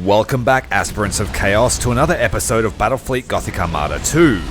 Welcome back, aspirants of chaos, to another episode of Battlefleet Gothic Armada 2.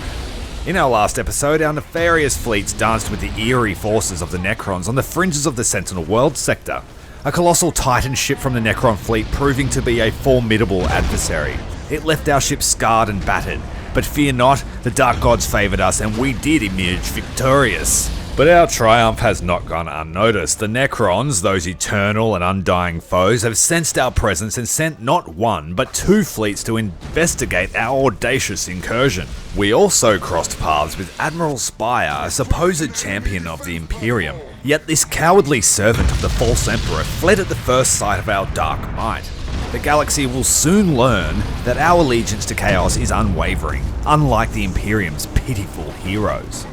In our last episode, our nefarious fleets danced with the eerie forces of the Necrons on the fringes of the Sentinel World sector. A colossal Titan ship from the Necron fleet proving to be a formidable adversary. It left our ship scarred and battered, but fear not, the Dark Gods favoured us and we did emerge victorious. But our triumph has not gone unnoticed. The Necrons, those eternal and undying foes, have sensed our presence and sent not one, but two fleets to investigate our audacious incursion. We also crossed paths with Admiral Spire, a supposed champion of the Imperium. Yet this cowardly servant of the false Emperor fled at the first sight of our dark might. The galaxy will soon learn that our allegiance to chaos is unwavering, unlike the Imperium's pitiful heroes.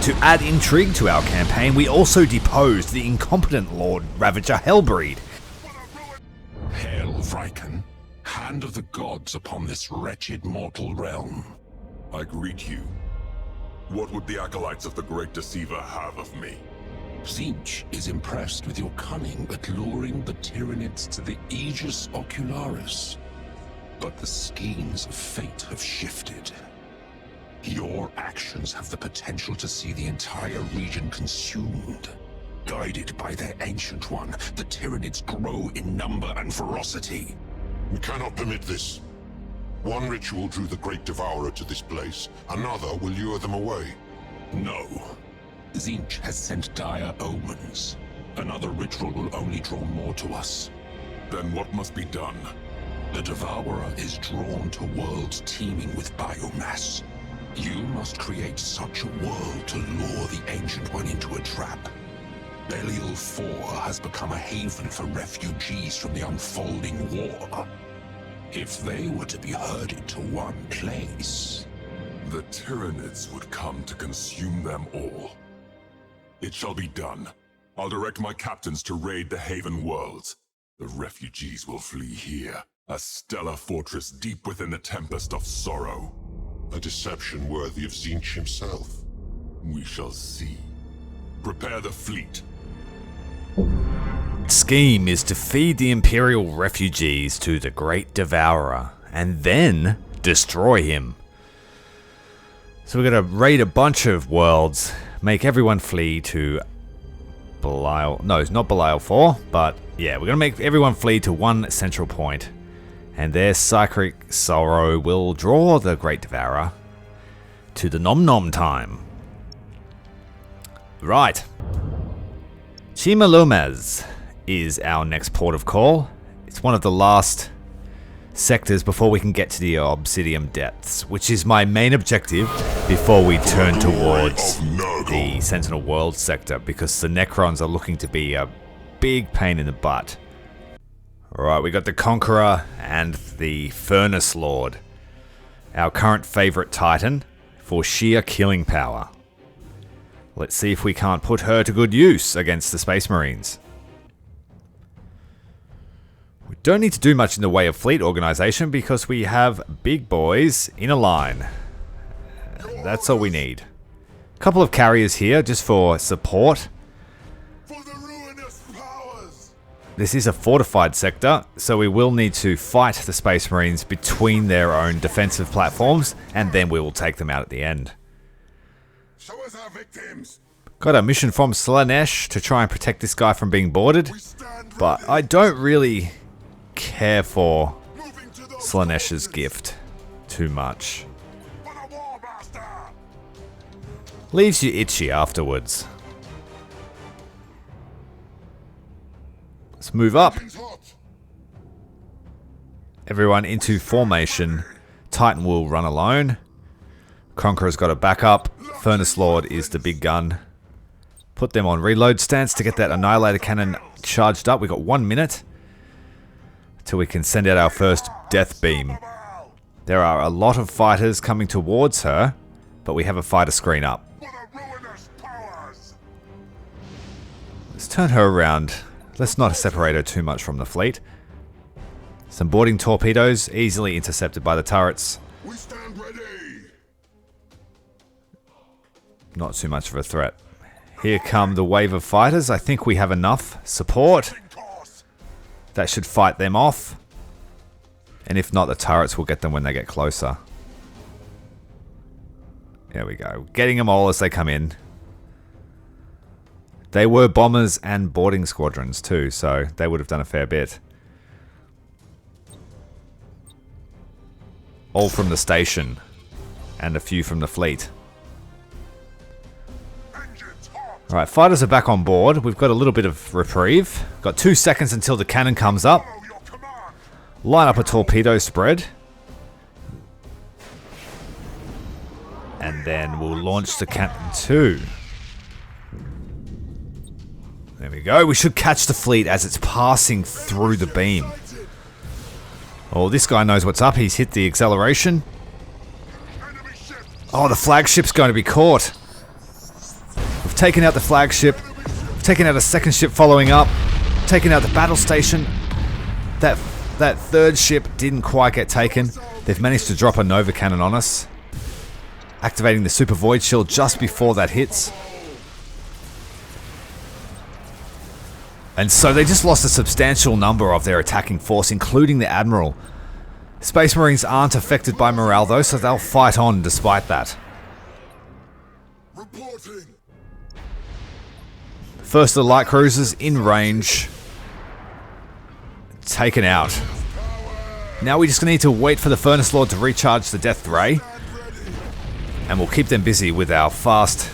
To add intrigue to our campaign, we also deposed the incompetent Lord Ravager Hellbreed. Hail, Viken, hand of the gods upon this wretched mortal realm. I greet you. What would the acolytes of the Great Deceiver have of me? Tzeentch is impressed with your cunning at luring the Tyranids to the Aegis Ocularis. But the schemes of fate have shifted. Your actions have the potential to see the entire region consumed. Guided by their Ancient One, the Tyranids grow in number and ferocity. We cannot permit this. One ritual drew the Great Devourer to this place. Another will lure them away. No. Tzeentch has sent dire omens. Another ritual will only draw more to us. Then what must be done? The Devourer is drawn to worlds teeming with biomass. You must create such a world to lure the Ancient One into a trap. Belial 4 has become a haven for refugees from the unfolding war. If they were to be herded to one place... The Tyranids would come to consume them all. It shall be done. I'll direct my captains to raid the Haven worlds. The refugees will flee here, a stellar fortress deep within the tempest of sorrow. A deception worthy of Tzeentch himself. We shall see. Prepare the fleet. Scheme is to feed the Imperial refugees to the Great Devourer, and then destroy him. So we're going to raid a bunch of worlds, make everyone flee to Belial... No, it's not Belial 4, but yeah, we're going to make everyone flee to one central point. And their psychic sorrow will draw the Great Devourer to the Nom Nom time. Right. Chimolumez is our next port of call. It's one of the last sectors before we can get to the Obsidian Depths, which is my main objective before we turn towards the Sentinel World sector, because the Necrons are looking to be a big pain in the butt. Alright, we got the Conqueror and the Furnace Lord. Our current favourite Titan for sheer killing power. Let's see if we can't put her to good use against the Space Marines. We don't need to do much in the way of fleet organisation because we have big boys in a line. That's all we need. A couple of carriers here just for support. This is a fortified sector, so we will need to fight the Space Marines between their own defensive platforms, and then we will take them out at the end. Show us our victims. Got a mission from Slaanesh to try and protect this guy from being boarded, but I don't really care for Slaanesh's gift too much. Leaves you itchy afterwards. Let's move up. Everyone into formation. Titan will run alone. Conqueror's got a backup. Furnace Lord is the big gun. Put them on reload stance to get that Annihilator Cannon charged up. We've got 1 minute till we can send out our first Death Beam. There are a lot of fighters coming towards her, but we have a fighter screen up. Let's turn her around. Let's not separate her too much from the fleet. Some boarding torpedoes, easily intercepted by the turrets. We stand ready. Not too much of a threat. Here come the wave of fighters. I think we have enough support. That should fight them off. And if not, the turrets will get them when they get closer. There we go. Getting them all as they come in. They were bombers and boarding squadrons too, so they would have done a fair bit. All from the station. And a few from the fleet. Alright, fighters are back on board. We've got a little bit of reprieve. Got 2 seconds until the cannon comes up. Line up a torpedo spread. And then we'll launch the cannon 2. There we go. We should catch the fleet as it's passing through the beam. Oh, this guy knows what's up. He's hit the acceleration. Oh, the flagship's going to be caught. We've taken out the flagship. We've taken out a second ship following up. Taken out the battle station. That third ship didn't quite get taken. They've managed to drop a Nova Cannon on us. Activating the Super Void Shield just before that hits. And so they just lost a substantial number of their attacking force, including the Admiral. Space Marines aren't affected by morale though, so they'll fight on despite that. Reporting. First of the light cruisers in range. Taken out. Now we just need to wait for the Furnace Lord to recharge the Death Ray. And we'll keep them busy with our fast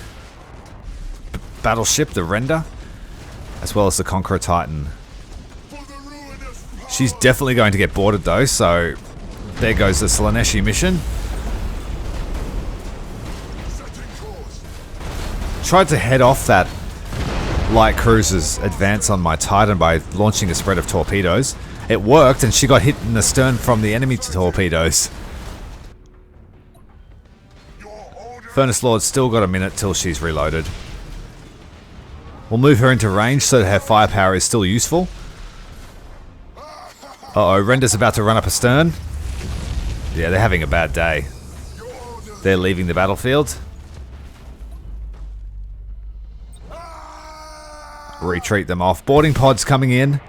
battleship, the Render. As well as the Conqueror Titan. She's definitely going to get boarded though, so there goes the Slaneshi mission. Tried to head off that light cruiser's advance on my Titan by launching a spread of torpedoes. It worked and she got hit in the stern from the enemy torpedoes. Furnace Lord's still got a minute till she's reloaded. We'll move her into range so that her firepower is still useful. Uh-oh, Render's about to run up astern. Yeah, they're having a bad day. They're leaving the battlefield. Retreat them off. Boarding pods coming in.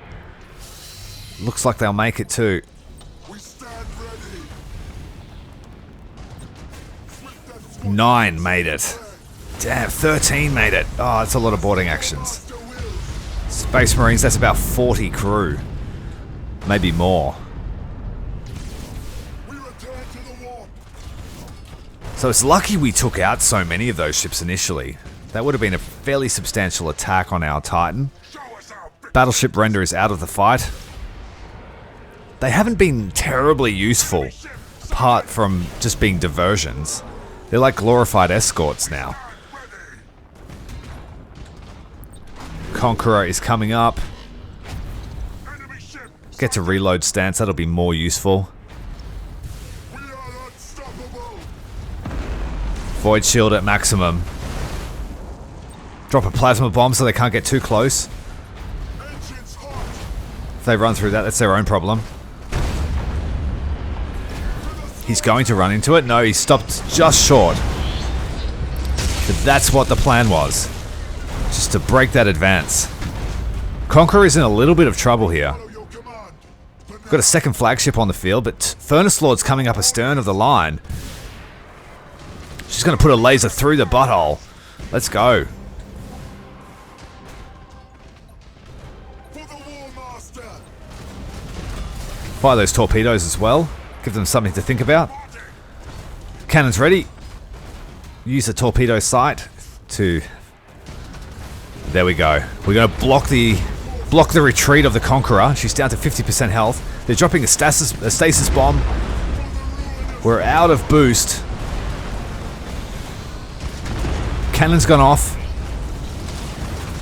Looks like they'll make it too. 9 made it. Damn, 13 made it. Oh, that's a lot of boarding actions. Space Marines, that's about 40 crew. Maybe more. So it's lucky we took out so many of those ships initially. That would have been a fairly substantial attack on our Titan. Battleship Render is out of the fight. They haven't been terribly useful, apart from just being diversions. They're like glorified escorts now. Conqueror is coming up. Get to reload stance, that'll be more useful. Void shield at maximum. Drop a plasma bomb so they can't get too close. If they run through that, that's their own problem. He's going to run into it. No, he stopped just short. But that's what the plan was. Just to break that advance. Conqueror is in a little bit of trouble here. Got a second flagship on the field, but Furnace Lord's coming up astern of the line. She's going to put a laser through the butthole. Let's go. Fire those torpedoes as well. Give them something to think about. Cannons ready. Use the torpedo sight to... There we go. We're going to block the retreat of the Conqueror. She's down to 50% health. They're dropping a stasis bomb. We're out of boost. Cannon's gone off.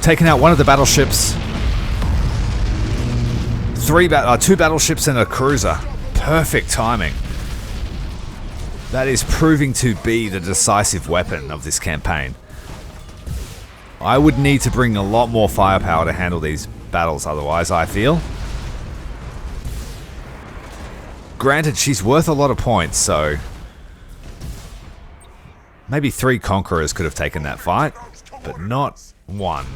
Taken out one of the battleships. 2 battleships and a cruiser. Perfect timing. That is proving to be the decisive weapon of this campaign. I would need to bring a lot more firepower to handle these battles otherwise, I feel. Granted, she's worth a lot of points, so... Maybe 3 Conquerors could have taken that fight, but not 1.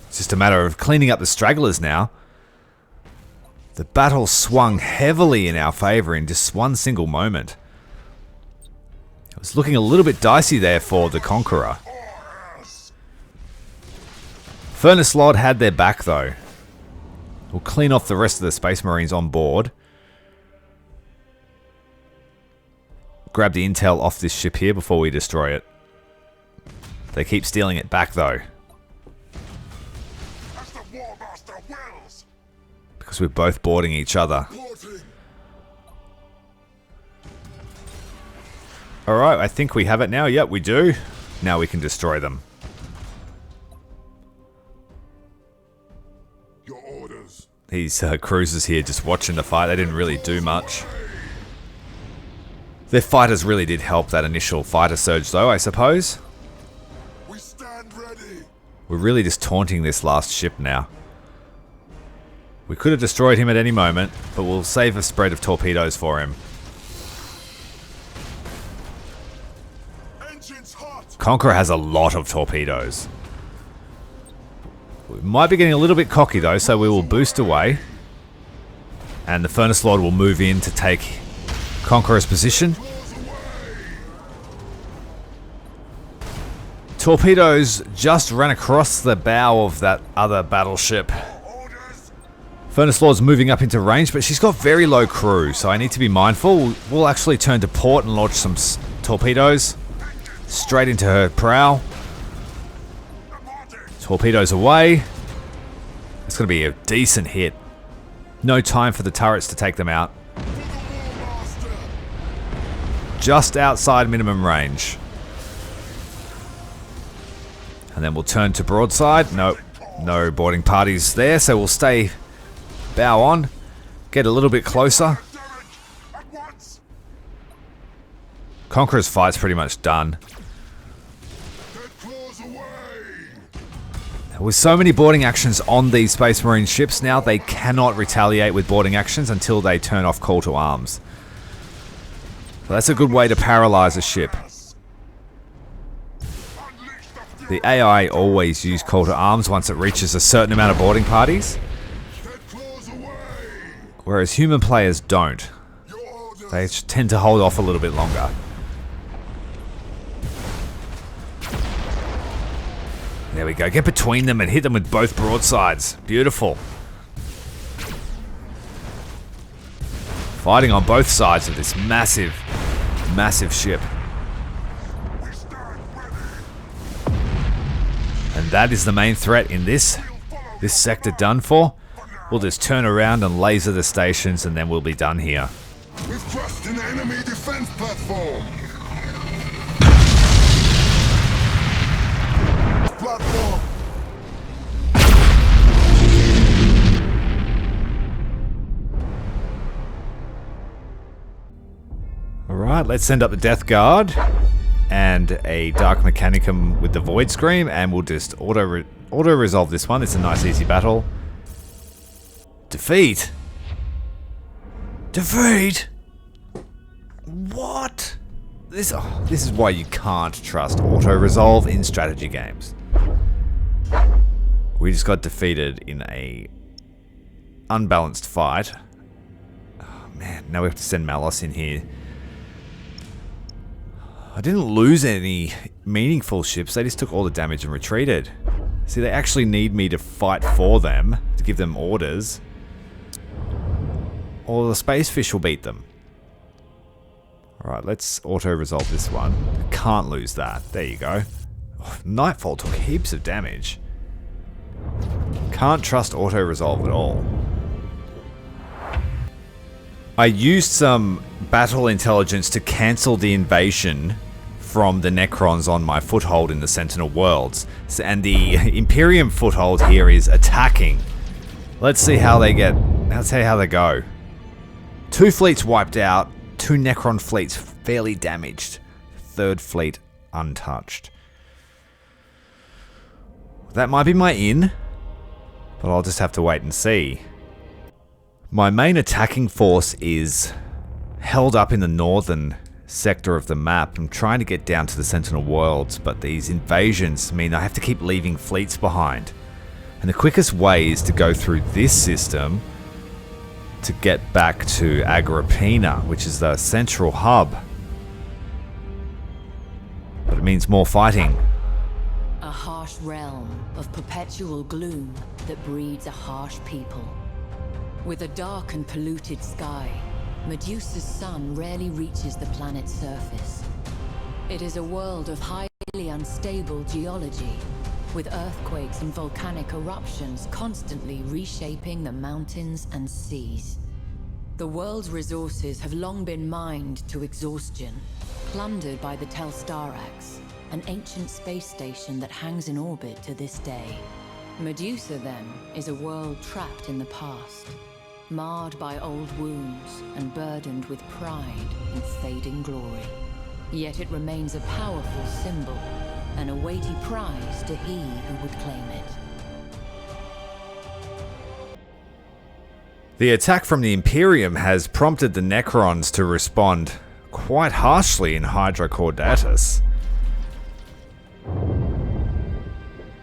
It's just a matter of cleaning up the stragglers now. The battle swung heavily in our favour in just one single moment. It was looking a little bit dicey there for the Conqueror. Furnace Lord had their back though. We'll clean off the rest of the Space Marines on board. Grab the intel off this ship here before we destroy it. They keep stealing it back though. Because we're both boarding each other. Alright, I think we have it now. Yep, we do. Now we can destroy them. Your orders. These cruisers here just watching the fight, they didn't really do much. Their fighters really did help that initial fighter surge though, I suppose. We stand ready. We're really just taunting this last ship now. We could have destroyed him at any moment, but we'll save a spread of torpedoes for him. Engines hot. Conqueror has a lot of torpedoes. We might be getting a little bit cocky though, so we will boost away. And the Furnace Lord will move in to take Conqueror's position. Torpedoes just ran across the bow of that other battleship. Furnace Lord's moving up into range, but she's got very low crew, so I need to be mindful. We'll actually turn to port and launch some torpedoes straight into her prow. Torpedoes away. It's going to be a decent hit. No time for the turrets to take them out. Just outside minimum range. And then we'll turn to broadside. Nope, no boarding parties there, so we'll stay bow on. Get a little bit closer. Conqueror's fight's pretty much done. With so many boarding actions on these Space Marine ships now, they cannot retaliate with boarding actions until they turn off call to arms. So that's a good way to paralyze a ship. The AI always use call to arms once it reaches a certain amount of boarding parties, whereas human players don't. They tend to hold off a little bit longer. There we go. Get between them and hit them with both broadsides. Beautiful. Fighting on both sides of this massive, massive ship. And that is the main threat in this sector done for. We'll just turn around and laser the stations and then we'll be done here. We've crossed an enemy defense platform. Platform. Alright, let's send up the Death Guard and a Dark Mechanicum with the Void Scream, and we'll just auto-resolve this one. It's a nice easy battle. Defeat? Defeat? What? This is why you can't trust auto-resolve in strategy games. We just got defeated in a unbalanced fight. Oh man, now we have to send Malos in here. I didn't lose any meaningful ships, they just took all the damage and retreated. See, they actually need me to fight for them, to give them orders. Or the Space Fish will beat them. Alright, let's auto-resolve this one. Can't lose that. There you go. Oh, Nightfall took heaps of damage. Can't trust auto-resolve at all. I used some battle intelligence to cancel the invasion from the Necrons on my foothold in the Sentinel Worlds. And the Imperium foothold here is attacking. Let's see how they go. 2 fleets wiped out, 2 Necron fleets fairly damaged, 3rd fleet untouched. That might be my in, but I'll just have to wait and see. My main attacking force is held up in the northern sector of the map. I'm trying to get down to the Sentinel Worlds, but these invasions mean I have to keep leaving fleets behind. And the quickest way is to go through this system to get back to Agrippina, which is the central hub. But it means more fighting. A harsh realm of perpetual gloom that breeds a harsh people. With a dark and polluted sky, Medusa's sun rarely reaches the planet's surface. It is a world of highly unstable geology, with earthquakes and volcanic eruptions constantly reshaping the mountains and seas. The world's resources have long been mined to exhaustion, plundered by the Telstarax, an ancient space station that hangs in orbit to this day. Medusa, then, is a world trapped in the past, marred by old wounds and burdened with pride and fading glory. Yet it remains a powerful symbol, and a weighty prize to he who would claim it. The attack from the Imperium has prompted the Necrons to respond quite harshly in Hydrocaudatus.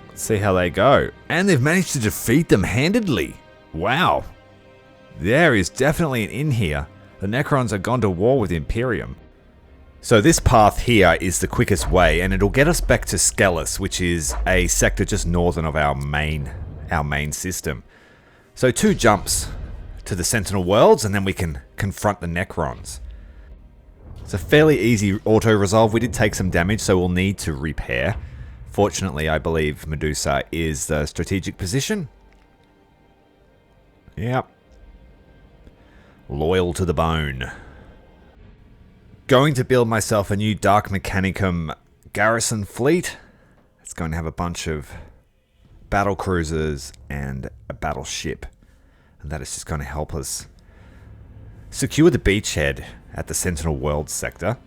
Let's see how they go. And they've managed to defeat them handedly. Wow. There is definitely an in here. The Necrons have gone to war with the Imperium. So this path here is the quickest way, and it'll get us back to Skellis, which is a sector just northern of our main system. So 2 jumps to the Sentinel Worlds, and then we can confront the Necrons. It's a fairly easy auto-resolve. We did take some damage, so we'll need to repair. Fortunately, I believe Medusa is the strategic position. Yep. Loyal to the bone. Going to build myself a new Dark Mechanicum garrison fleet. It's going to have a bunch of battle cruisers and a battleship. And that is just going to help us secure the beachhead at the Sentinel World sector.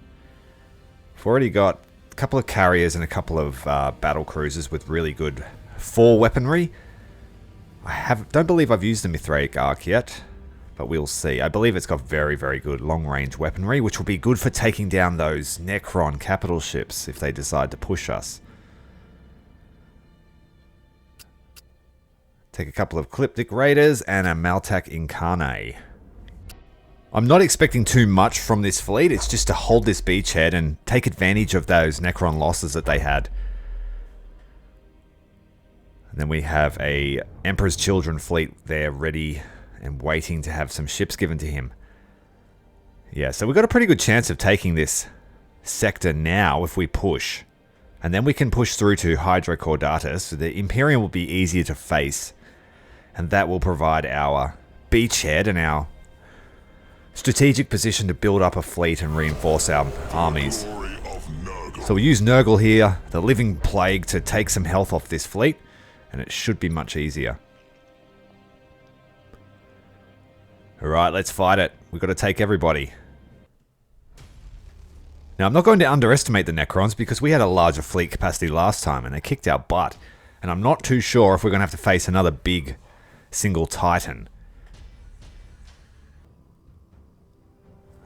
We've already got a couple of carriers and a couple of battle cruisers with really good 4 weaponry. I don't believe I've used the Mithraic Arc yet, but we'll see. I believe it's got very, very good long-range weaponry, which will be good for taking down those Necron capital ships if they decide to push us. Take a couple of Cliptic Raiders and a Maltac Incarnate. I'm not expecting too much from this fleet. It's just to hold this beachhead and take advantage of those Necron losses that they had. And then we have a Emperor's Children fleet there ready and waiting to have some ships given to him. Yeah, so we've got a pretty good chance of taking this sector now if we push. And then we can push through to Hydrocaudatus. So the Imperium will be easier to face. And that will provide our beachhead and our strategic position to build up a fleet and reinforce our armies. So we'll use Nurgle here, the Living Plague, to take some health off this fleet. And it should be much easier. Alright, let's fight it. We've got to take everybody. Now, I'm not going to underestimate the Necrons because we had a larger fleet capacity last time and they kicked our butt. And I'm not too sure if we're going to have to face another big single Titan.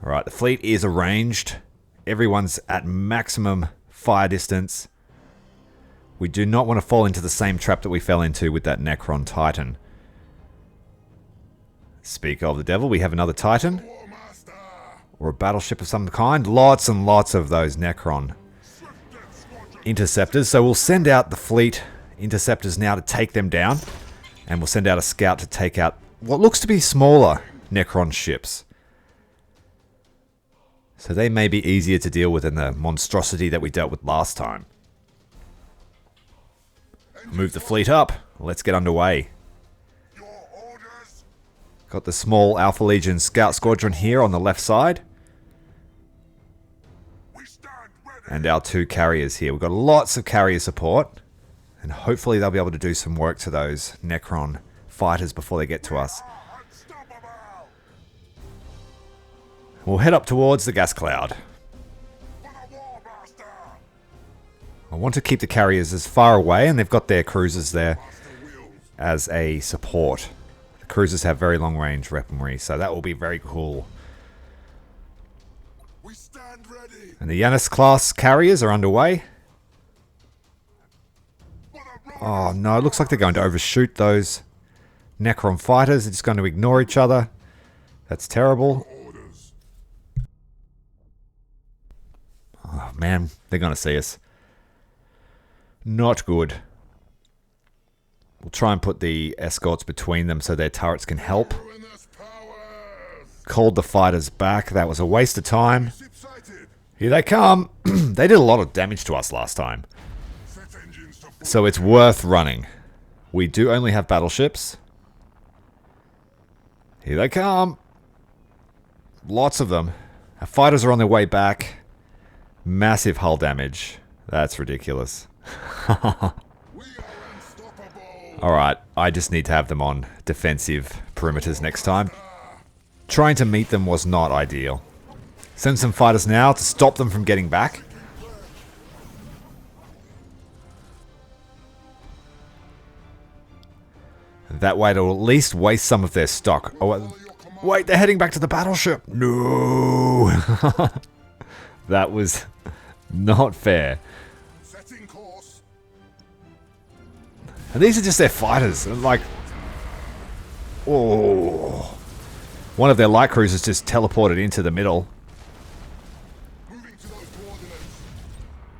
Alright, the fleet is arranged. Everyone's at maximum fire distance. We do not want to fall into the same trap that we fell into with that Necron Titan. Speak of the devil, we have another Titan. Or a battleship of some kind. Lots and lots of those Necron interceptors. So we'll send out the fleet interceptors now to take them down. And we'll send out a scout to take out what looks to be smaller Necron ships. So they may be easier to deal with than the monstrosity that we dealt with last time. Move the fleet up. Let's get underway. Got the small Alpha Legion Scout Squadron here on the left side. And our 2 carriers here. We've got lots of carrier support. And hopefully they'll be able to do some work to those Necron fighters before they get to us. We'll head up towards the gas cloud. I want to keep the carriers as far away, and they've got their cruisers there as a support. The cruisers have very long range weaponry, so that will be very cool. We stand ready. And the Yanis class carriers are underway. Oh no, it looks like they're going to overshoot those Necron fighters. They're just going to ignore each other. That's terrible. Oh man, they're going to see us. Not good. We'll try and put the escorts between them so their turrets can help. Called the fighters back. That was a waste of time. Here they come. They did a lot of damage to us last time. So it's worth running. We do only have battleships. Here they come. Lots of them. Our fighters are on their way back. Massive hull damage. That's ridiculous. Alright, I just need to have them on defensive perimeters next time. Trying to meet them was not ideal. Send some fighters now to stop them from getting back. That way it'll at least waste some of their stock. Oh, wait, they're heading back to the battleship. No! That was not fair. And these are just their fighters. Like, oh. One of their light cruisers just teleported into the middle.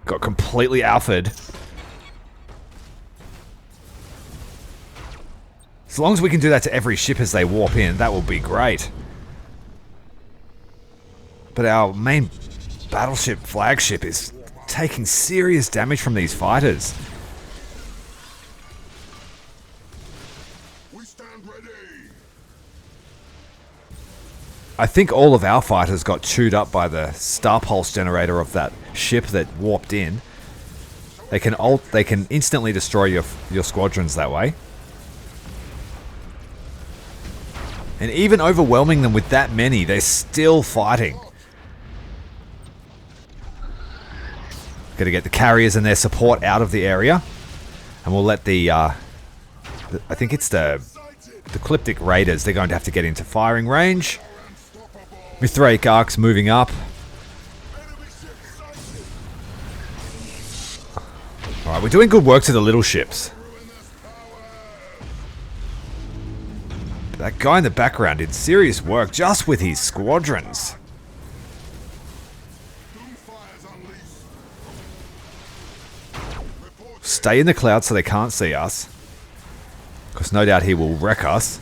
Got completely alphaed. As long as we can do that to every ship as they warp in, that will be great. But our main battleship flagship is taking serious damage from these fighters. We stand ready. I think all of our fighters got chewed up by the star pulse generator of that ship that warped in. They can instantly destroy your squadrons that way. And even overwhelming them with that many, they're still fighting. Got to get the carriers and their support out of the area. And we'll let I think it's the Cliptic Raiders. They're going to have to get into firing range. Mithraic Arcs moving up. Alright, we're doing good work to the little ships. That guy in the background did serious work just with his squadrons. Stay in the clouds so they can't see us. Because no doubt he will wreck us.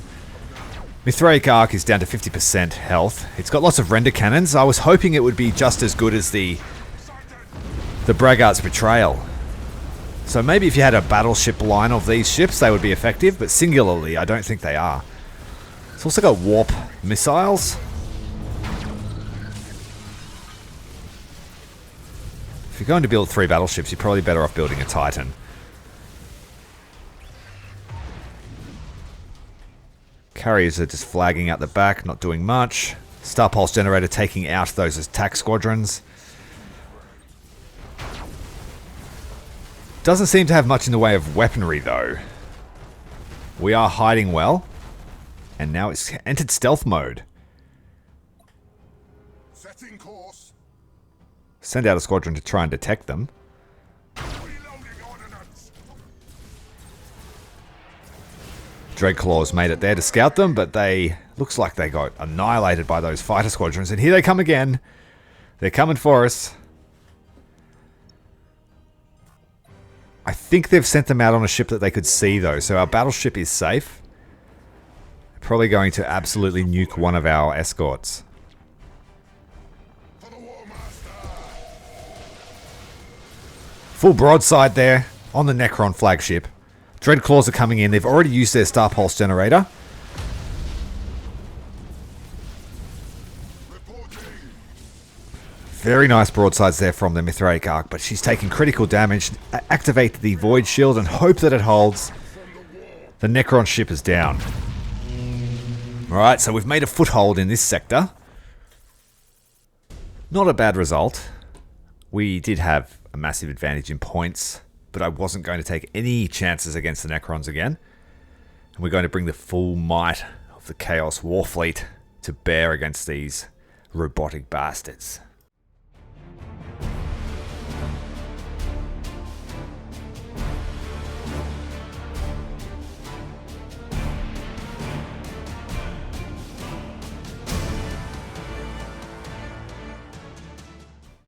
Mithraic Arc is down to 50% health. It's got lots of render cannons. I was hoping it would be just as good as the Braggart's Betrayal. So maybe if you had a battleship line of these ships, they would be effective. But singularly, I don't think they are. It's also got warp missiles. If you're going to build 3 battleships, you're probably better off building a Titan. Carriers are just flagging out the back, not doing much. Star Pulse Generator taking out those attack squadrons. Doesn't seem to have much in the way of weaponry though. We are hiding well. And now it's entered stealth mode. Setting course. Send out a squadron to try and detect them. Reloading ordnance. Dreadclaws made it there to scout them, but looks like they got annihilated by those fighter squadrons. And here they come again. They're coming for us. I think they've sent them out on a ship that they could see though, so our battleship is safe. Probably going to absolutely nuke one of our escorts. Full broadside there on the Necron flagship. Dreadclaws are coming in. They've already used their Star Pulse Generator. Very nice broadsides there from the Mithraic Arc, but she's taking critical damage. Activate the Void Shield and hope that it holds. The Necron ship is down. Alright, so we've made a foothold in this sector. Not a bad result. We did have a massive advantage in points, but I wasn't going to take any chances against the Necrons again. And we're going to bring the full might of the Chaos Warfleet to bear against these robotic bastards.